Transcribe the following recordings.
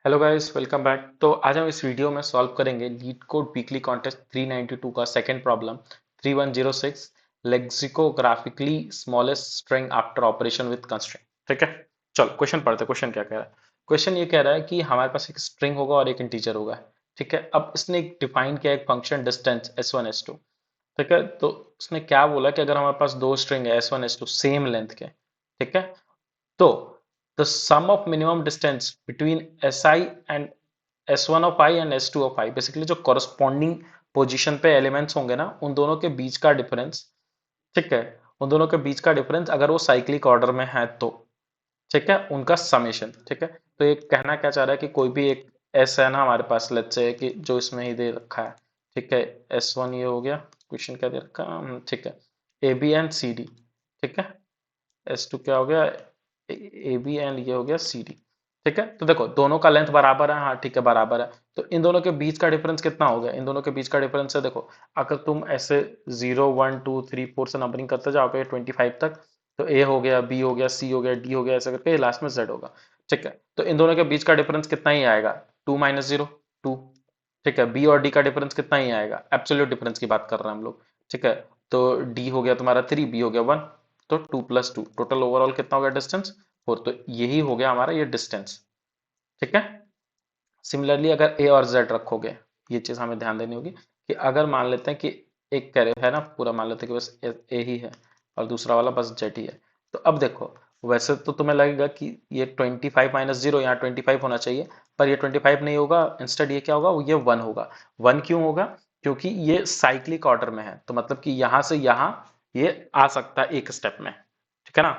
Hello guys, welcome back. तो आज हम इस वीडियो में सॉल्व करेंगे लीड कोड वीकली कॉन्टेस्ट 392 का second problem 3106 lexicographically smallest string after operation with constraint. ठीक है, चलो क्वेश्चन पढ़ते हैं। क्वेश्चन क्या कह रहा है? क्वेश्चन ये कह रहा है कि हमारे पास एक स्ट्रिंग होगा और एक इंटीजर होगा। ठीक है, अब इसने एक डिफाइन किया एक फंक्शन डिस्टेंस s1 s2। ठीक है, तो उसने क्या बोला कि अगर हमारे पास दो स्ट्रिंग है s1 s2 सेम लेंथ के, ठीक है, तो the sum of minimum distance between si and s1 of I and s2 of I, basically जो corresponding पोजीशन पे एलिमेंट्स होंगे ना, उन दोनों के बीच का डिफरेंस। ठीक है, उन दोनों के बीच का डिफरेंस अगर वो साइक्लिक ऑर्डर में है तो, ठीक है, उनका समेशन। ठीक है, तो ये कहना क्या चाह रहा है कि कोई भी एक एस है ना हमारे पास, लेट्स से कि जो इसमें ही दे रखा है। ठीक है, S1 ये हो गया, क्वेश्चन क्या दे रखा है, ठीक है, A B and C D. ठीक है, S2 क्या हो गया, ए बी एंड ये हो गया सी डी। ठीक है, तो देखो दोनों का लेंथ बराबर है, हाँ ठीक है बराबर है। तो इन दोनों के बीच का डिफरेंस कितना हो गया? इन दोनों के बीच का डिफरेंस है, देखो अगर तुम ऐसे 0 1 2 3 4 से नंबरिंग करते जाओगे 25 तक, तो ए हो गया, बी हो गया, सी हो गया, डी हो गया, ऐसे करके लास्ट में जेड होगा। ठीक है, तो इन दोनों के बीच का डिफरेंस कितना ही आएगा? 2 - 0 2। ठीक है, बी और डी का डिफरेंस कितना ही आएगा? एब्सोल्यूट डिफरेंस की बात कर रहे हैं हम लोग। ठीक है, तो डी हो गया तुम्हारा 3, बी हो गया 1, तो 2 + 2 टोटल ओवरऑल कितना हो गया? डिस्टेंस 4। तो यही हो गया हमारा ये डिस्टेंस। ठीक है, सिमिलरली अगर ए और जेड रखोगे, ये चीज हमें ध्यान देनी होगी कि अगर मान लेते हैं कि एक करे है ना, पूरा मान लेते हैं कि बस ए ही है और दूसरा वाला बस जेड ही है। तो अब देखो, वैसे तो तुम्हें लगेगा कि ये 25 - 0, यहाँ 25 होना चाहिए, पर ये 25 नहीं होगा, इंस्टेड ये क्या होगा, ये 1 होगा। 1 क्यों होगा? क्योंकि ये साइक्लिक ऑर्डर में है, तो मतलब कि यहां से यहां ये आ सकता है एक स्टेप में। ठीक है ना?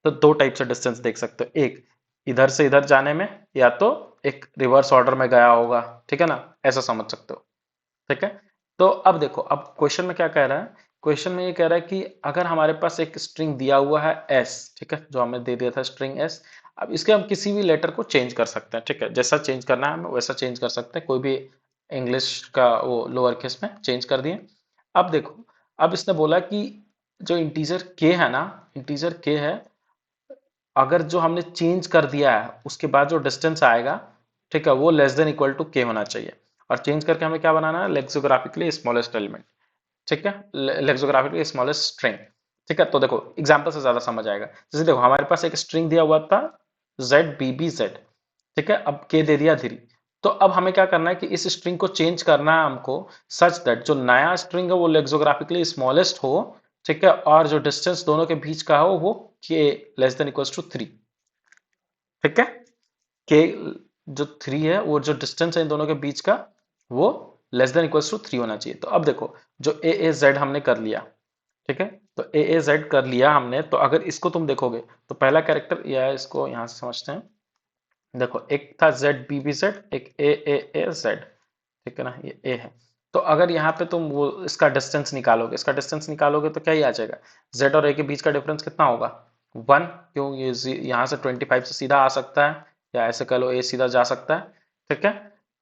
तो दो टाइप से डिस्टेंस देख सकते हो, एक इधर से इधर जाने में, या तो एक रिवर्स ऑर्डर में गया होगा। ठीक है ना, ऐसा समझ सकते हो। ठीक है, तो अब देखो, अब क्वेश्चन में क्या कह रहा है? क्वेश्चन में ये कह रहा है कि अगर हमारे पास एक स्ट्रिंग दिया हुआ है एस, ठीक है, जो हमें दे दिया था स्ट्रिंग एस। अब इसके हम किसी भी लेटर को चेंज कर सकते हैं। ठीक है, जैसा चेंज करना है हमें वैसा चेंज कर सकते हैं, कोई भी इंग्लिश का वो लोअर केस में चेंज कर दिए। अब देखो, अब इसने बोला कि जो इंटीजर के है ना, इंटीजर के है, अगर जो हमने चेंज कर दिया है उसके बाद जो डिस्टेंस आएगा, ठीक है, वो लेस देन इक्वल टू के होना चाहिए। और चेंज करके हमें क्या बनाना है? लेक्सिकोग्राफिकली स्मॉलेस्ट एलिमेंट। ठीक है, लेक्सिकोग्राफिकली स्मॉलेस्ट स्ट्रिंग। ठीक है, तो देखो एग्जांपल से ज्यादा समझ आएगा। जैसे देखो हमारे पास एक स्ट्रिंग दिया हुआ था ZBBZ। ठीक है, अब के दे दिया 3। तो अब हमें क्या करना है कि इस स्ट्रिंग को चेंज करना है हमको, सच दैट जो नया स्ट्रिंग है वो लेक्सोग्राफिकली स्मॉलेस्ट हो। ठीक है, और जो डिस्टेंस दोनों के बीच का हो वो के लेस देन इक्वल्स टू 3। ठीक है, के जो 3 है, वो जो डिस्टेंस है इन दोनों के बीच का, वो लेस देन इक्वल्स टू 3 होना चाहिए। तो अब देखो, जो ए जेड हमने कर लिया। ठीक है, तो ए जेड कर लिया हमने, तो अगर इसको तुम देखोगे तो पहला कैरेक्टर, या इसको यहां से समझते हैं। देखो एक था जेड बी बी जेड, एक ए जेड। ठीक है ना, ये ए है। तो अगर यहाँ पे तुम वो इसका डिस्टेंस निकालोगे, इसका डिस्टेंस निकालोगे तो क्या ही आ जाएगा? जेड और ए के बीच का डिफरेंस कितना होगा? 1। क्यों? ये यहाँ से 25 से सीधा आ सकता है, या ऐसे कह लो ए सीधा जा सकता है। ठीक है,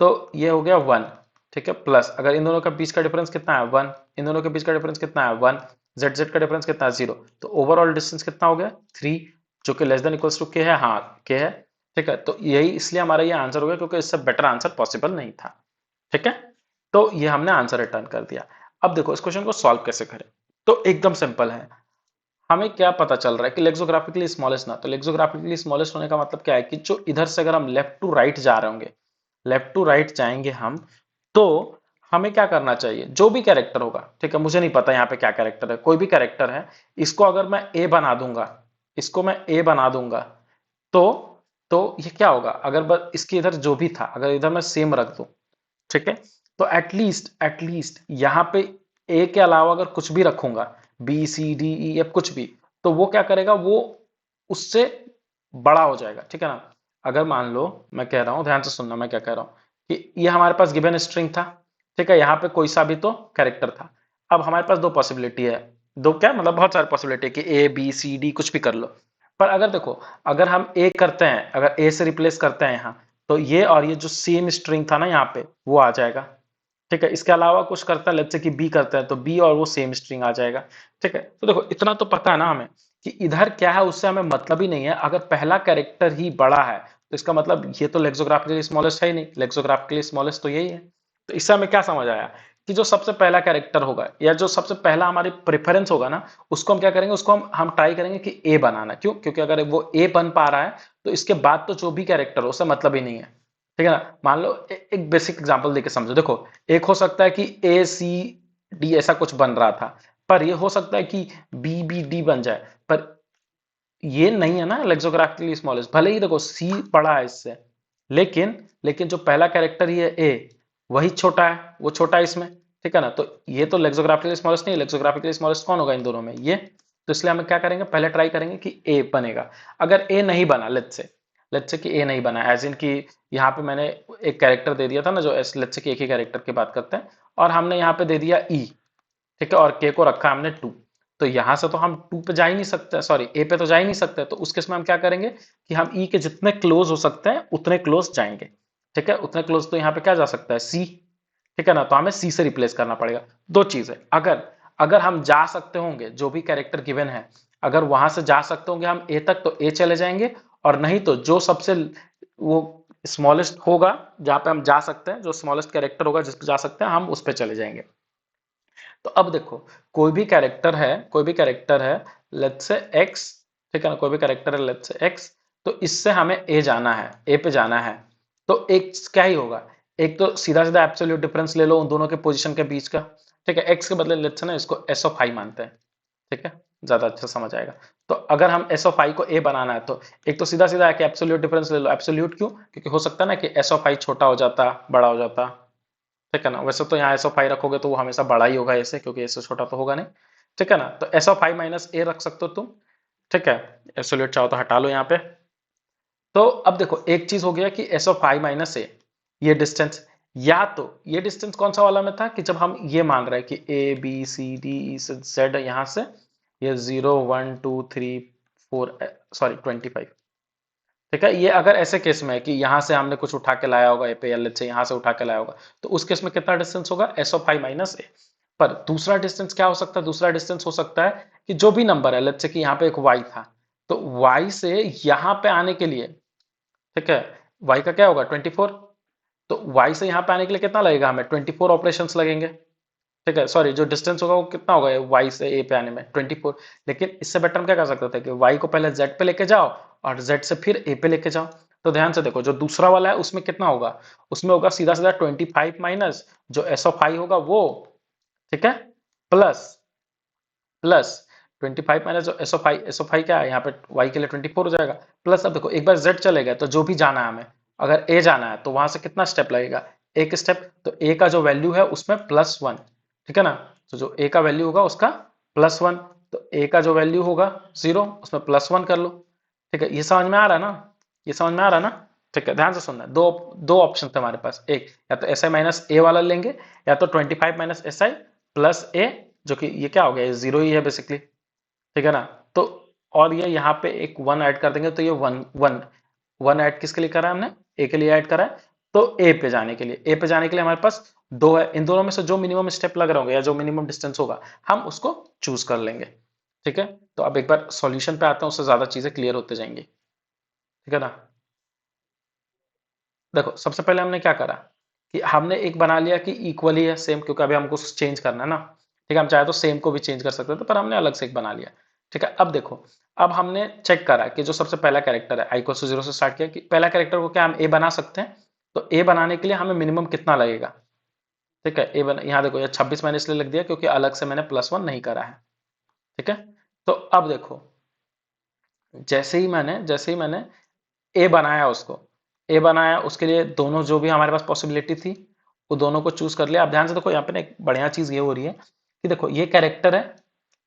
तो ये हो गया 1। ठीक है, प्लस अगर इन दोनों का बीच का डिफरेंस कितना है? 1। इन दोनों के बीच का डिफरेंस कितना है? 1। जेड जेड का डिफरेंस कितना है? 0। तो ओवरऑल डिस्टेंस कितना हो गया? 3, जो कि लेस देन इक्वल्स टू के है। हाँ, के है। ठीक है, तो यही इसलिए हमारा ये आंसर हो गया, क्योंकि इससे बेटर आंसर पॉसिबल नहीं था। ठीक है, तो ये हमने आंसर रिटर्न कर दिया। अब देखो इस क्वेश्चन को सॉल्व कैसे करें। तो एकदम सिंपल है। हमें क्या पता चल रहा है कि लेक्सोग्राफिकली स्मॉलेस्ट ना, तो लेक्सोग्राफिकली स्मॉलेस्ट होने का मतलब क्या है कि जो इधर से अगर हम लेफ्ट टू राइट जा रहे होंगे, लेफ्ट टू राइट जाएंगे हम, तो हमें क्या करना चाहिए? जो भी कैरेक्टर होगा, ठीक है, मुझे नहीं पता यहाँ पे क्या कैरेक्टर है, कोई भी कैरेक्टर है, इसको अगर मैं ए बना दूंगा, इसको मैं ए बना दूंगा, तो ये क्या होगा? अगर बस इसके इधर जो भी था, अगर इधर मैं सेम रख दूं, ठीक है, तो एटलीस्ट यहां पे ए के अलावा अगर कुछ भी रखूंगा, B C D E F कुछ भी, तो वो क्या करेगा? वो उससे बड़ा हो जाएगा। ठीक है ना? अगर मान लो, मैं कह रहा हूं, ध्यान से सुनना मैं क्या कह रहा हूं, कि ये हमारे पास गिवन स्ट्रिंग था। ठीक है, यहाँ पे कोई सा भी तो कैरेक्टर था। अब हमारे पास दो पॉसिबिलिटी है, दो क्या मतलब बहुत सारी पॉसिबिलिटी है कि ए बी सी डी कुछ भी कर लो। पर अगर देखो, अगर हम ए करते हैं, अगर ए से रिप्लेस करते हैं यहाँ, तो ये और ये जो सेम स्ट्रिंग था ना यहाँ पे, वो आ जाएगा। ठीक है, इसके अलावा कुछ करता है, लेट्स से कि बी करते हैं, तो बी और वो सेम स्ट्रिंग आ जाएगा। ठीक है, तो देखो इतना तो पता है ना हमें कि इधर क्या है, उससे हमें मतलब ही नहीं है। अगर पहला कैरेक्टर ही बड़ा है तो इसका मतलब ये तो लेक्सोग्राफिकली स्मॉलेस्ट है ही नहीं, लेक्सोग्राफिकली स्मॉलेस्ट तो यही है। तो इससे हमें क्या समझ आया कि जो सबसे पहला कैरेक्टर होगा या जो सबसे पहला हमारी प्रेफरेंस होगा ना, उसको हम क्या करेंगे, उसको हम ट्राई करेंगे कि ए बनाना। क्यों? क्योंकि अगर वो ए बन पा रहा है तो इसके बाद तो जो भी कैरेक्टर हो उससे मतलब ही नहीं है। ठीक है ना? मान लो एक बेसिक एग्जांपल देके समझो। देखो, एक हो सकता है कि ए सी डी ऐसा कुछ बन रहा था, पर ये हो सकता है कि बी बी डी बन जाए, पर ये नहीं है ना लेक्सोग्राफिकली स्मॉलेस्ट। भले ही देखो सी बड़ा है इससे, लेकिन लेकिन जो पहला कैरेक्टर ही है ए, वही छोटा है, वो छोटा है इसमें। ठीक है ना? तो ये तो लेक्सोग्राफिकली स्मॉलेस्ट नहीं, लेक्सोग्राफिकली स्मॉलेस्ट कौन होगा इन दोनों में? ये। तो इसलिए हम क्या करेंगे, पहले ट्राई करेंगे कि ए बनेगा। अगर ए नहीं बना, लेट्स से कि ए नहीं बना, एज इन कि यहाँ पे मैंने एक कैरेक्टर दे दिया था ना, जो लेट्स से कि एक ही कैरेक्टर की बात करते हैं, और हमने यहाँ पे दे दिया ई, ठीक है, और के को रखा हमने 2। तो यहां से तो हम 2 पे जा ही नहीं सकते, सॉरी ए पे तो जा ही नहीं सकते। तो उस केस में हम क्या करेंगे कि हम ई के जितने क्लोज हो सकते हैं उतने क्लोज जाएंगे। ठीक है, उतने क्लोज तो यहाँ पे क्या जा सकता है, सी। ठीक है ना? तो हमें सी से रिप्लेस करना पड़ेगा। दो चीज है, अगर अगर हम जा सकते होंगे, जो भी कैरेक्टर गिवन है, अगर वहां से जा सकते होंगे हम ए तक, तो ए चले जाएंगे। और नहीं तो जो सबसे वो स्मॉलेस्ट होगा, जहां पे हम जा सकते हैं, जो स्मॉलेस्ट कैरेक्टर होगा जिस पे जा सकते हैं, हम उस पे चले जाएंगे। तो अब देखो, कोई भी कैरेक्टर है लेट्स से एक्स। ठीक है ना? कोई भी कैरेक्टर है लेट्स से एक्स। तो इससे हमें ए जाना है, ए पे जाना है। तो एक क्या ही होगा, एक तो सीधा सीधा एब्सोल्यूट डिफरेंस ले लो उन दोनों के पोजीशन के बीच का। ठीक है, एक्स के बदले लेट्स से ना इसको एस ऑफ आई मानते हैं। ठीक है, ज्यादा अच्छा समझ आएगा। तो अगर हम एस ऑफ आई को ए बनाना है, तो एक तो सीधा सीधा है कि एब्सोल्यूट डिफरेंस ले लो। एब्सोल्यूट क्यों? क्योंकि हो सकता है ना कि एस ऑफ आई छोटा हो जाता, बड़ा हो जाता। ठीक है ना? वैसे तो यहाँ एस ऑफ आई रखोगे तो वो हमेशा बड़ा ही होगा ऐसे, क्योंकि ऐसे छोटा तो होगा नहीं। ठीक है ना? तो एस ऑफ आई माइनस ए रख सकते हो तुम। ठीक है, एब्सोल्यूट चाहो तो हटा लो यहाँ पे। तो अब देखो, एक चीज हो गया कि एस ऑफ आई माइनस ए, ये डिस्टेंस। या तो ये डिस्टेंस कौन सा वाला में था कि जब हम ये मान रहे हैं कि ए बी सी डी ई से जेड, यहाँ से ये 0 1 2 3 4, सॉरी 25। ठीक है, ये अगर ऐसे केस में है कि यहां से हमने कुछ उठा के लाया होगा ए पे, एल से यहां से उठा के लाया होगा, तो उस केस में कितना डिस्टेंस होगा, एस ऑफ आई माइनस ए। पर दूसरा डिस्टेंस क्या हो सकता है, दूसरा डिस्टेंस हो सकता है कि जो भी नंबर है, लेट्स से कि यहाँ पे एक वाई था, तो वाई से यहाँ पे आने के लिए, ठीक है, वाई का क्या होगा 24। तो वाई से यहाँ पे आने के लिए कितना लगेगा, हमें 24 ऑपरेशंस लगेंगे। ठीक है, सॉरी, जो डिस्टेंस होगा वो कितना होगा वाई से ए पे आने में, 24। लेकिन इससे बेटर हम क्या कर सकते थे कि वाई को पहले जेड पे लेके जाओ और जेड से फिर ए पे लेके जाओ। तो ध्यान से देखो, जो दूसरा वाला है उसमें कितना होगा, उसमें होगा सीधा सीधा 25 माइनस जो एस ऑफ आई होगा वो। ठीक है, प्लस प्लस 25 माइनस जो एस ऑफ आई क्या है यहाँ पे, वाई के लिए 24 हो जाएगा। प्लस अब देखो, एक बार जेड चले गए तो जो भी जाना है हमें, अगर ए जाना है तो वहां से कितना स्टेप लगेगा, एक स्टेप। तो ए का जो वैल्यू है उसमें +1। ठीक है ना? तो जो ए का वैल्यू होगा उसका +1। तो ए का जो वैल्यू होगा 0, उसमें +1 कर लो। ठीक है, ये समझ में आ रहा है ना? ये समझ में आ रहा है ना? ठीक है, ध्यान से सुनना। दो दो ऑप्शन थे हमारे पास, एक या तो एस आई माइनस ए वाला लेंगे, या तो 25 माइनस एस आई प्लस ए, जो कि ये क्या हो गया, ये 0 ही है बेसिकली। ठीक है ना? तो और ये यहाँ पे एक 1 ऐड कर देंगे, तो ये 1 ऐड किसके लिए करा है हमने, ए के लिए ऐड करा है। तो ए पे जाने के लिए, ए पे जाने के लिए हमारे पास दो है, इन दोनों में से जो मिनिमम स्टेप लग रहे होंगे या जो मिनिमम डिस्टेंस होगा, हम उसको चूज कर लेंगे। ठीक है, तो अब एक बार सॉल्यूशन पे आते हैं, उससे ज्यादा चीजें क्लियर होते जाएंगी। ठीक है ना? देखो, सबसे पहले हमने क्या करा कि हमने एक बना लिया कि इक्वली है, सेम, क्योंकि अभी हमको चेंज करना है ना। ठीक है, हम चाहे तो सेम को भी चेंज कर सकते थे, पर हमने अलग से एक बना लिया। ठीक है, अब देखो, अब हमने चेक करा कि जो सबसे पहला कैरेक्टर है, आई को 0 से स्टार्ट किया, कि पहला कैरेक्टर को क्या हम ए बना सकते हैं। तो ए बनाने के लिए हमें मिनिमम कितना लगेगा। ठीक है, ए बना, यहाँ देखो, ये 26 मैंने इसलिए लिख दिया क्योंकि अलग से मैंने +1 नहीं करा है। ठीक है, तो अब देखो, जैसे ही मैंने ए बनाया, उसको ए बनाया, उसके लिए दोनों जो भी हमारे पास पॉसिबिलिटी थी, वो दोनों को चूज कर लिया। अब ध्यान से देखो, यहाँ पे ना एक बढ़िया चीज ये हो रही है कि देखो, ये कैरेक्टर है,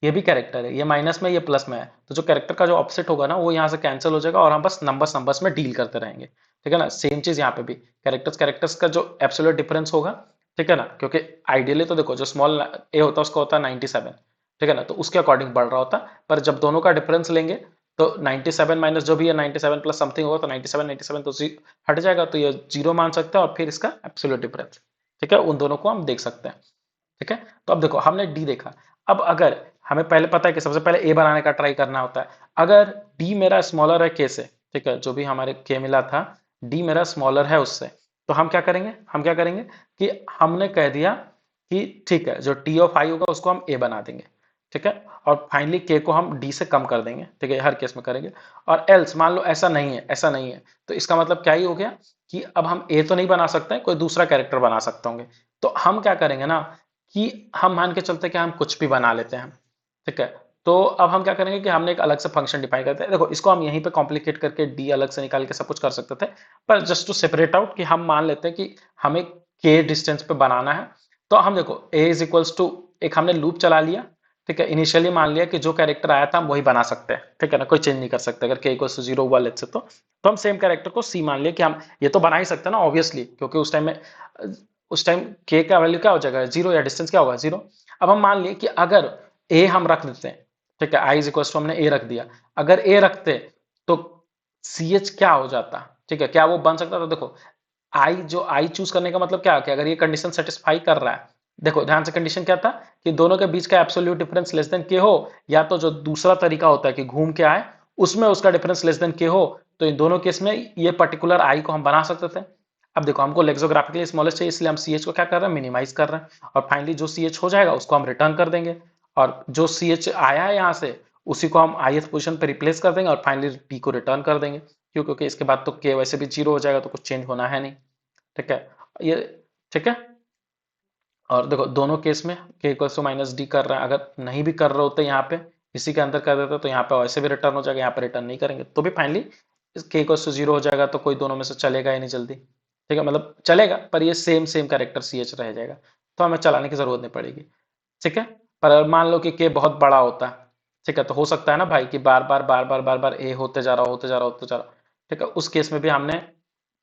ये भी कैरेक्टर है, ये माइनस में, ये प्लस में है। तो जो कैरेक्टर का जो ऑफसेट होगा ना, वो यहाँ से कैंसिल हो जाएगा और हम बस नंबर्स नंबर्स में डील करते रहेंगे। ठीक है ना? सेम चीज यहाँ पे भी, कैरेक्टर्स कैरेक्टर्स का जो एब्सोल्यूट डिफरेंस होगा। ठीक है ना? क्योंकि आइडियली तो देखो, जो स्मॉल ए होता है उसका होता है 97। ठीक है ना? तो उसके अकॉर्डिंग बढ़ रहा होता, पर जब दोनों का डिफरेंस लेंगे, तो 97 माइनस जो भी है 97 प्लस समथिंग होगा, तो 97 97 तो हट जाएगा, तो ये 0 मान सकते हैं, और फिर इसका एब्सोल्यूट डिफरेंस। ठीक है, उन दोनों को हम देख सकते हैं। ठीक है, तो अब देखो, हमने डी देखा। अब अगर हमें पहले पता है कि सबसे पहले ए बनाने का ट्राई करना होता है, अगर डी मेरा स्मॉलर है के से, ठीक है, जो भी हमारे के मिला था, डी मेरा स्मॉलर है उससे, तो हम क्या करेंगे, कि हमने कह दिया कि ठीक है, जो टी ऑफ आई होगा उसको हम ए बना देंगे, ठीक है, और फाइनली के को हम डी से कम कर देंगे, ठीक है, हर केस में करेंगे। और एल्स मान लो ऐसा नहीं है, तो इसका मतलब क्या ही हो गया कि अब हम ए तो नहीं बना सकते हैं, कोई दूसरा कैरेक्टर बना सकते होंगे। तो हम क्या करेंगे ना कि हम मान के चलते कि हम कुछ भी बना लेते हैं, ठीक है। तो अब हम क्या करेंगे कि हमने एक अलग से फंक्शन डिफाइन करते हैं। देखो, इसको हम यहीं पे कॉम्प्लिकेट करके डी अलग से निकाल के सब कुछ कर सकते थे, पर जस्ट टू सेपरेट आउट कि हम मान लेते हैं कि हमें के डिस्टेंस पे बनाना है। तो हम देखो ए इज इक्वल्स टू, एक हमने लूप चला लिया, ठीक है, इनिशियली मान लिया कि जो कैरेक्टर आया था हम वही बना सकते हैं, ठीक है ना, कोई चेंज नहीं कर सकते अगर के इक्वल्स टू 0 हुआ लेट्स से। तो हम सेम कैरेक्टर को सी मान लिया कि हम ये तो बना ही सकते हैं ना ऑब्वियसली, क्योंकि उस टाइम के का वैल्यू क्या हो जाएगा, 0, या डिस्टेंस क्या होगा, 0। अब हम मान लिए कि अगर ए हम रख देते हैं, ठीक है, आई इज इक्वल टू हमने ए रख दिया, अगर ए रखते तो सी एच क्या हो जाता, ठीक है, क्या वो बन सकता था। देखो, आई चूज करने का मतलब क्या है कि अगर ये कंडीशन सेटिस्फाई कर रहा है, देखो ध्यान से, कंडीशन क्या था कि दोनों के बीच का एब्सोल्यूट डिफरेंस लेस देन के हो, या तो जो दूसरा तरीका होता है कि घूम के आए उसमें उसका डिफरेंस लेस देन के हो। तो इन दोनों केस में ये पर्टिकुलर आई को हम बना सकते थे। अब देखो, हमको लेक्सोग्राफिकली स्मॉलेस्ट चाहिए, इसलिए हम सी एच को क्या कर रहे हैं, मिनिमाइज कर रहे हैं, और फाइनली जो सी एच हो जाएगा उसको हम रिटर्न कर देंगे, और जो सी एच आया है यहाँ से उसी को हम आई पोजीशन पे रिप्लेस कर देंगे और फाइनली टी को रिटर्न कर देंगे। क्यों, क्योंकि इसके बाद तो के वैसे भी 0 हो जाएगा, तो कुछ चेंज होना है नहीं, ठीक है ये, ठीक है। और देखो, दोनों केस में के इक्वल्स टू माइनस डी कर रहा है, अगर नहीं भी कर रहे होते यहाँ पे, इसी के अंदर कर देते तो यहाँ पे वैसे भी रिटर्न हो जाएगा, यहाँ पे रिटर्न नहीं करेंगे तो भी फाइनली के इक्वल्स टू 0 हो जाएगा, तो कोई दोनों में से चलेगा ही नहीं जल्दी, ठीक है, मतलब चलेगा पर ये same same character C H रह जाएगा, तो हमें चलाने की जरूरत नहीं पड़ेगी, ठीक है। पर अगर मान लो कि के बहुत बड़ा होता है, ठीक है, तो हो सकता है ना भाई कि बार बार ए होते जा रहा ठीक है, उस केस में भी हमने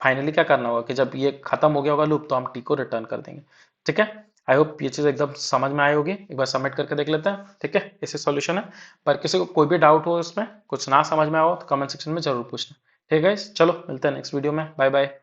फाइनली क्या करना होगा कि जब ये खत्म हो गया होगा लूप, तो हम टी को रिटर्न कर देंगे, ठीक है। आई होप ये चीज एकदम समझ में आई होगी, एक बार सबमिट करके देख लेते हैं, ठीक है, इसे सॉल्यूशन है। पर किसी को कोई भी डाउट हो इसमें, कुछ ना समझ में आओ तो कमेंट सेक्शन में जरूर पूछना, ठीक है। चलो मिलते हैं नेक्स्ट वीडियो में, बाय बाय।